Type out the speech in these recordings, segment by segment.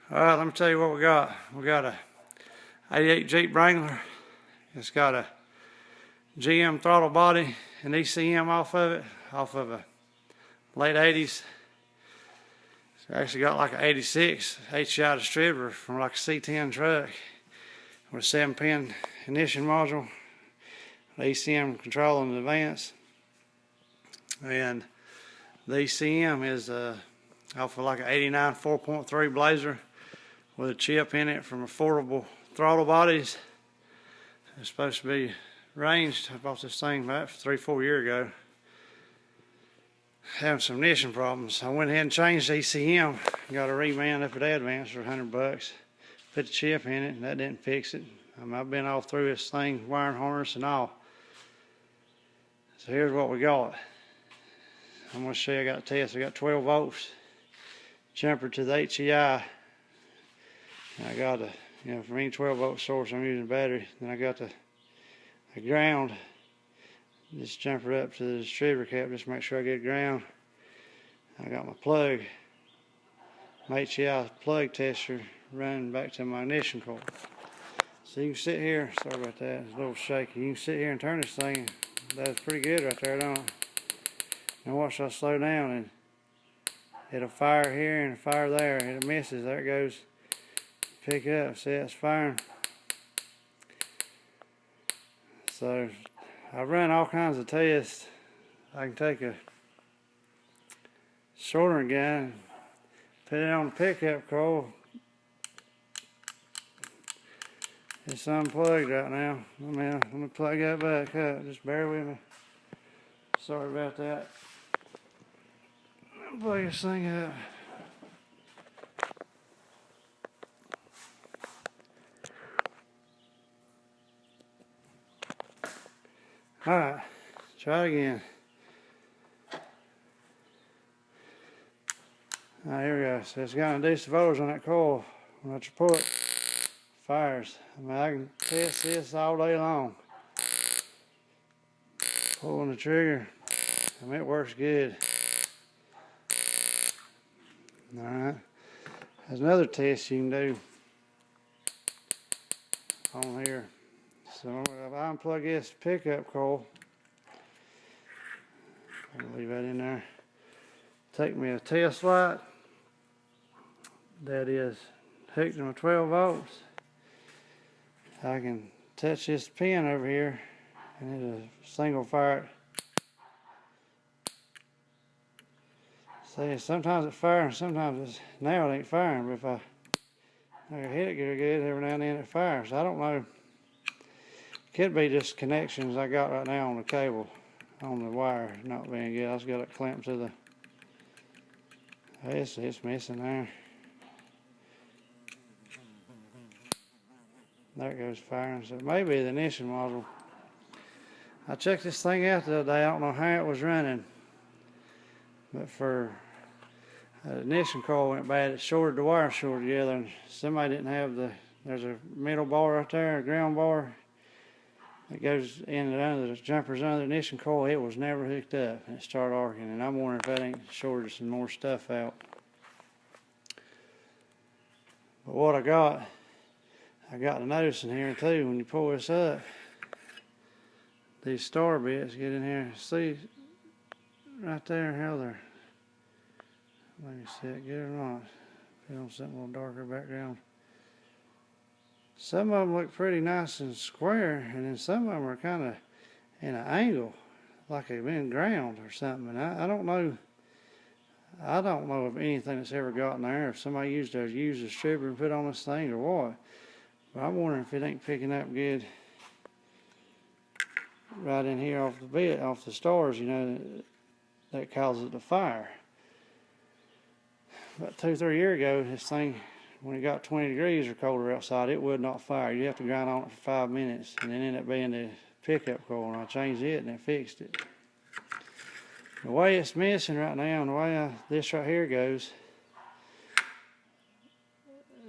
Let me tell you what we got. We got a 88 Jeep Wrangler. It's got a GM throttle body and ECM off of a late 80s. It's actually got like an 86 HEI Distributor from like a C10 truck with a 7-pin ignition module, the ECM control in advance, and the ECM is off of like an 89 4.3 Blazer with a chip in it from affordable throttle bodies. It's supposed to be ranged. I bought this thing about 3-4 years ago. Having some ignition problems. I went ahead and changed the ECM. Got a reman up at Advance for $100. Put the chip in it, and that didn't fix it. I've been all through this thing, wiring harness and all. So here's what we got. I'm going to show you. I got a test. I got 12 volts jumper to the HEI. And I got a, for any 12 volt source, I'm using a battery. Then I got the ground. Just jumper up to the distributor cap, just make sure I get ground. I got my plug, my HEI plug tester running back to my ignition cord. So you can sit here, sorry about that, it's a little shaky. You can sit here and turn this thing. That's pretty good right there, don't it? Now watch, I slow down and it'll fire here and fire there. It misses, there it goes. Pick it up, see it's firing. So I run all kinds of tests. I can take a soldering gun, put it on the pickup coil. It's unplugged right now. Let me plug that back up. Just bear with me. Sorry about that. Plug this thing up. Alright, try it again. Alright, here we go. So it's got a decent voltage on that coil. When I pull it, fires. I can test this all day long. Pulling the trigger, it works good. Alright, there's another test you can do on here. So if I unplug this pickup coil, I'm gonna leave that in there. Take me a test light that is hooked to my 12 volts. I can touch this pin over here and it'll single fire it. See, sometimes it fires, sometimes it's, now it ain't firing, but if I hit it good, every now and then it fires. I don't know. Could be just connections I got right now on the cable, on the wire, not being good. I just got it clamped to the. It's missing there. There it goes firing. So maybe the ignition module. I checked this thing out the other day. I don't know how it was running, but for the ignition coil went bad. It shorted the wire together, and somebody didn't have the. There's a middle bar right there, a ground bar. It goes in and under the jumpers under the ignition coil. It was never hooked up, and it started arcing. And I'm wondering if that ain't shorted some more stuff out. But what I got to notice in here too. When you pull this up, these star bits get in here. See right there how they're. Let me see it good or not. Put on something a little darker background. Some of them look pretty nice and square, and then some of them are kind of in an angle, like they've been ground or something. And I don't know. I don't know of anything that's ever gotten there. If somebody used a distributor and put on this thing or what. But I'm wondering if it ain't picking up good right in here off the bit, off the stars. That causes it to fire. About 2-3 years ago, this thing, when it got 20 degrees or colder outside, it would not fire. You have to grind on it for 5 minutes, and then ended up being the pickup coil. And I changed it and it fixed it. The way it's missing right now, and the way this right here goes,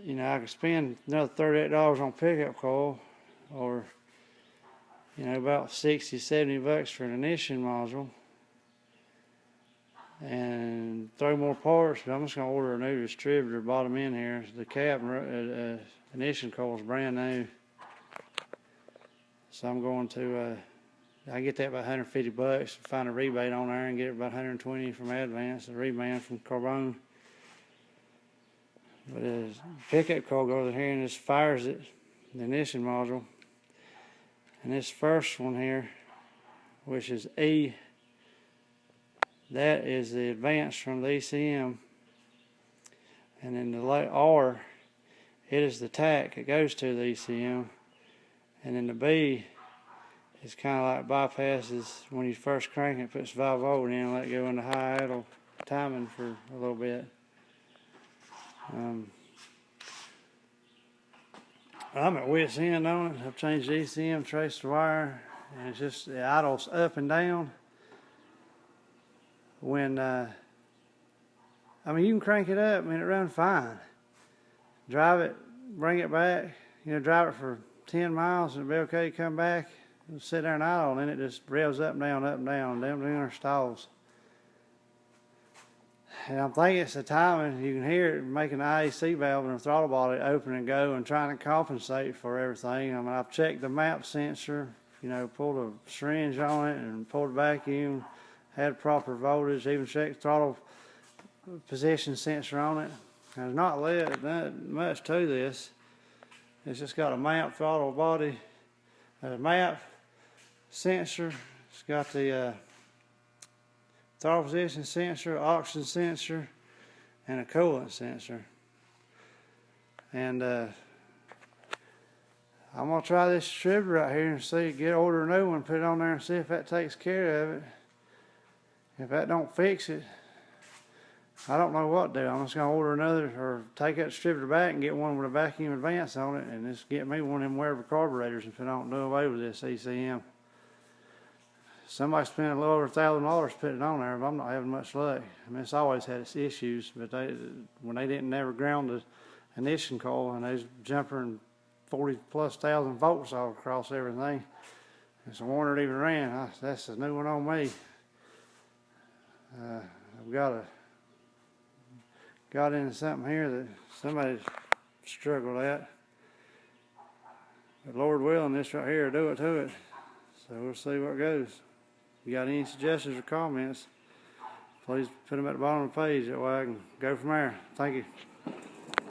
I could spend another $38 on pickup coil, or about $60-$70 for an ignition module. and throw more parts, but I'm just going to order a new distributor, bottom end here. The cap ignition coil is brand new. So I'm going to, I get that about 150 bucks, find a rebate on there and get it about 120 from Advance, a reman from Carbone. But the pickup coil goes in here and just fires it, the ignition module. And this first one here, which is E, that is the advance from the ECM. And then the R, it is the tack that goes to the ECM. And then the B is kind of like bypasses when you first crank it, puts 5 volt in, let it go into high idle timing for a little bit. I'm at wit's end on it. I've changed the ECM, traced the wire, and it's just the idle's up and down. When I mean, you can crank it up, and it runs fine. Drive it, bring it back, drive it for 10 miles, and it'll be okay to come back and sit there and idle, and then it just revs up and down, down our stalls. And I'm thinking it's the timing. You can hear it making the IEC valve and the throttle body open and go and trying to compensate for everything. I mean, I've checked the map sensor, pulled a syringe on it and pulled a vacuum, had proper voltage, even checked the throttle position sensor on it. There's not much to this. It's just got a map throttle body, a map sensor. It's got the throttle position sensor, oxygen sensor, and a coolant sensor. And I'm gonna try this distributor right here and see, order a new one, put it on there and see if that takes care of it. If that don't fix it, I don't know what to do. I'm just gonna order another, or take that distributor back and get one with a vacuum advance on it, and just get me one of them wearable carburetors if I don't do away with this ECM. Somebody spent a little over $1,000 putting it on there, but I'm not having much luck. I mean, it's always had its issues, but when they didn't never ground the ignition coil and they was jumping 40,000+ volts all across everything, and so wonder it even ran. That's a new one on me. I've got into something here that somebody struggled at. But Lord willing, this right here will do it to it. So we'll see what goes. If you got any suggestions or comments, please put them at the bottom of the page. That way I can go from there. Thank you.